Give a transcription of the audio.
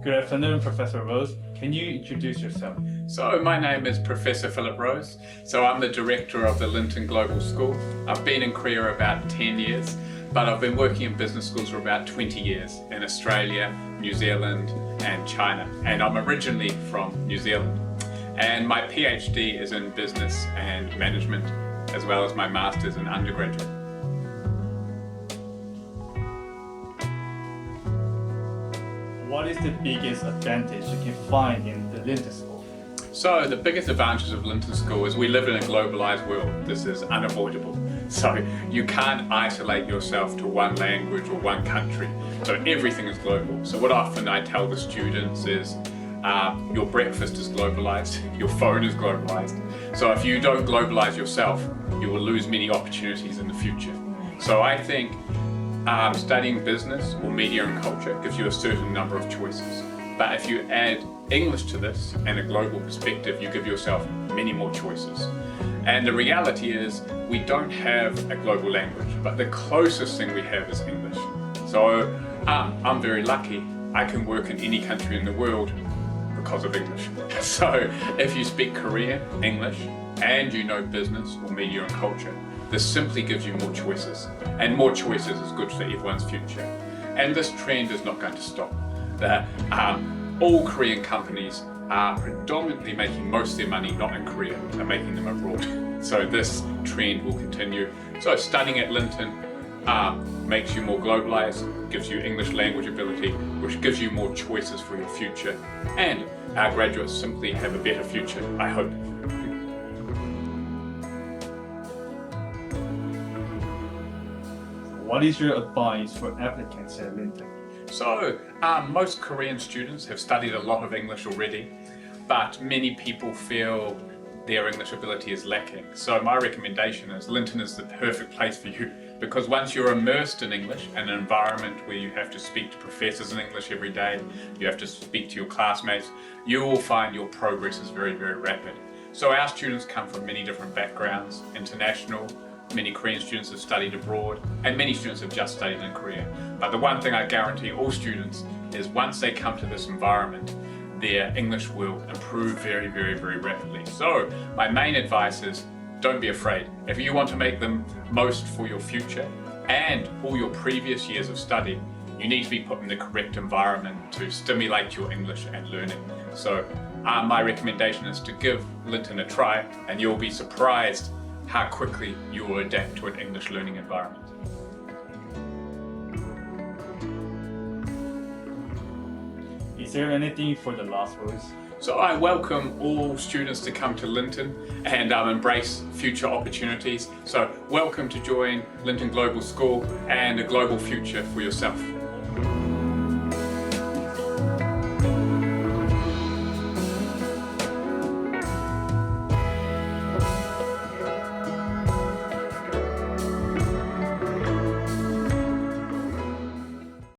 Good afternoon, Professor Rose. Can you introduce yourself? So my name is Professor Philip Rose. So I'm the director of the Linton Global School. I've been in Korea about 10 years, but I've been working in business schools for about 20 years in Australia, New Zealand and China. And I'm originally from New Zealand. And my PhD is in business and management, as well as my master's in undergraduate. What is the biggest advantage you can find in the Linton School? So the biggest advantage of Linton School is we live in a globalized world. This is unavoidable. So you can't isolate yourself to one language or one country. So everything is global. So what often I tell the students is your breakfast is globalized, your phone is globalized. So if you don't globalize yourself, you will lose many opportunities in the future. So I think studying business or media and culture gives you a certain number of choices. But if you add English to this and a global perspective, you give yourself many more choices. And the reality is we don't have a global language, but the closest thing we have is English. So I'm very lucky. I can work in any country in the world because of English. So if you speak Korean, English, and you know business or media and culture, this simply gives you more choices, and more choices is good for everyone's future. And this trend is not going to stop. All Korean companies are predominantly making most of their money not in Korea, they're making them abroad. So this trend will continue. So studying at Linton makes you more globalized, gives you English language ability, which gives you more choices for your future. And our graduates simply have a better future, I hope. What is your advice for applicants at Linton? So most Korean students have studied a lot of English already, but many people feel their English ability is lacking. So my recommendation is Linton is the perfect place for you, because once you're immersed in English, in an environment where you have to speak to professors in English every day, you have to speak to your classmates, you will find your progress is very, very rapid. So our students come from many different backgrounds, international. Many Korean students have studied abroad, and many students have just studied in Korea. But the one thing I guarantee all students is once they come to this environment, their English will improve very, very, very rapidly. So my main advice is don't be afraid. If you want to make the most for your future and all your previous years of study, you need to be put in the correct environment to stimulate your English and learning. So my recommendation is to give Linton a try, and you'll be surprised how quickly you will adapt to an English learning environment. Is there anything for the last words? So I welcome all students to come to Linton and embrace future opportunities. So welcome to join Linton Global School and a global future for yourself.